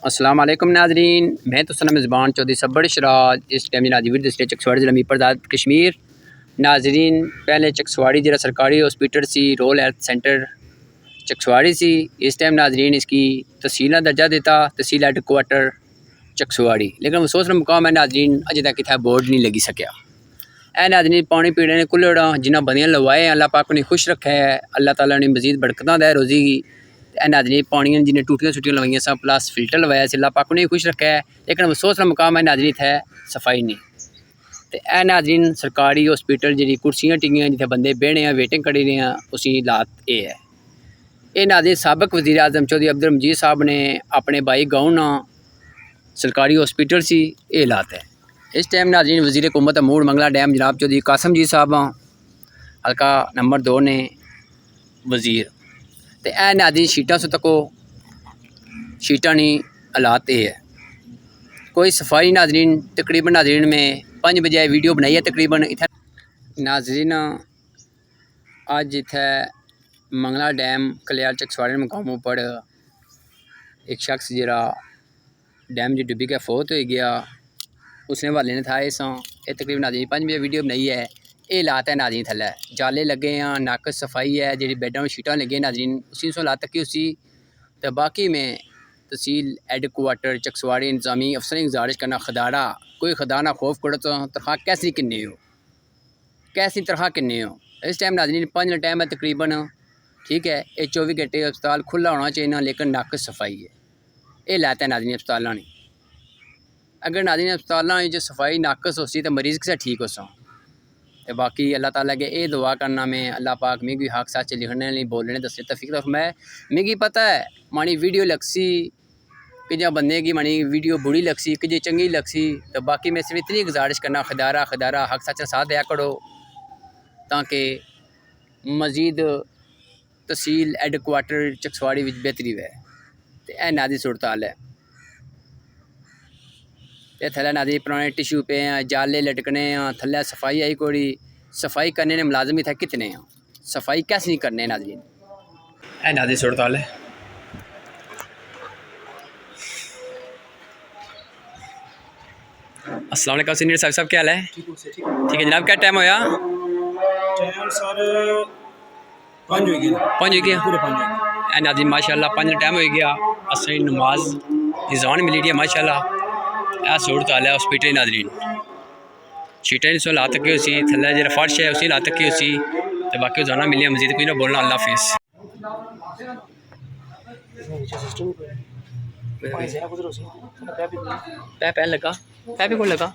अस्सलाम वालेकुम नाजरीन, मैं तो सना मेज़बान चौधरी सब्बर शराज। इस टाइम नाजीर दूसरे चकसवाड़ी जिला मीरपुर आज़ाद कश्मीर। नाजरीन पहले चकसवाड़ी जिला सरकारी हॉस्पिटल सी रोल हेल्थ सेंटर चकसवाड़ी सी। इस टाइम नाजरीन इसकी तहसील दर्जा देता तहसील हेडक्वार्टर चकसवाड़ी, लेकिन अफसोस मुकाम है नाजरीन अजे तक इतना बोर्ड नहीं लगी सकिया। ए नाजरीन पानी पीने ने कुल्लड़ा जिन्हें बंदियां लवाए अल्लाह पाक ने खुश रखा है, अल्लाह ताला ने मजीद बरकत दे रोज़ी की। नाजरीन पानी जिन्हें टूटियां छुट्टियां लवाइया सब प्लस फिल्टर लवाया अल्लाह पाक ने खुश रखा है, लेकिन अफसोस मुकाम है नाजरीन है सफाई नहीं। तो ए नाजरीन सरकारी हॉस्पिटल जी कुर्सियां टिंगियां जिथे बंदे बेहने वेटिंग करी रहे हैं उसी हालात ये है। ये नाजरीन सबक वज़ीर आज़म चौधरी अब्दुल मजीद साहब ने अपने भाई गाँव सरकारी हॉस्पिटल सी ये हालात है। इस टाइम नाजरीन वज़ीर हुकूमत मूड मंगला डैम जनाब चौधरी कासम जी साहब हल्का नंबर 2 ने वज़ीर। तो ए नाजरीन शीटा से तको शीटा नहीं हालात ये है, कोई सफाई नाजरीन। तकरीबन नाजरीन में 5 बजे वीडियो बनाई है तकरीबन इतना नाजरीन अज इत्थे मंगला डैम कल्याल चकसवाड़ी मुकामों पर एक शख्स जरा डैम जी डुबी के फौत हो गया, उसने हवाले ने था इस तकरीबन नाजरीन 5 बजे वीडियो बनाई है। ये हालात है नाजरीन थले जाले लगे हैं, नाकस सफाई है, जी बेडों में शीटा लगे नाजरीन उसी सौ हालात तक उसी। तो बाकी में तहसील हेडक्वार्टर चकसवाड़ी इंतजामी अफसर गुजारिश करना खदारा कोई खदा ना खौफ करो तो तनख्वाह कैसी किन्नी हो, कैसी तनख्वाह किन्नी हो। इस टाइम नाजरीन 5 टाइम है तकरीबन, ठीक है। ये 24 घंटे अस्पताल खुला होना चाहिए ना, लेकिन नाकस सफाई है। ये लाता है नाजरीन अस्पताल ने, अगर नाजरीन अस्पताल जो सफाई नाकस हो सी तो मरीज़ किसे ठीक हो सो। तो बाकी अल्लाह ताला के ये दुआ करना में अल्लाह पाक मिगी हक सच लिखने नहीं बोलने दस तफीक मैं मिगी पता है मानी वीडियो लगसी कि जब बंदे की मानी वीडियो बुरी लगसी कि जो चंगी लगसी। तो बाकी मैं सिर्फ इतनी गुजारिश करना खदारा खदारा हक सच साथ दिया करो ताकि मजीद तहसील हेडक्वार्टर चकसवाड़ी बेहतरी है। तो यह नादी सूरत हाल है। ये थले नादी पुराने टिश्यू पे हैं, जाले लटकने हैं, थले सफाई आई कोई सफाई करने ने मुलाजम थे कितने हैं, सफाई कैसे नहीं करने नाजरीन। ए नादी सूरत हाल है। अस्सलाम वालेकुम सीनियर साहब क्या हाल है? ठीक है जनाब, क्या टाइम होया? टाइम सर 5 हो गया पूरे 5 नाजरीन माशाल्लाह 5 टाइम हो गया, असली नमाज इजान मिली दी माशाल्लाह। यह सूरत हाल है हॉस्पिटल नाजरीन शीटें सो ला तक उसी थले जरा फर्श है उसी ला तक उसी। तो बाकी जाना मिलिए मजीद कोई ना बोलना अल्लाह हाफिज़। पैप लगा पैप कौन लगा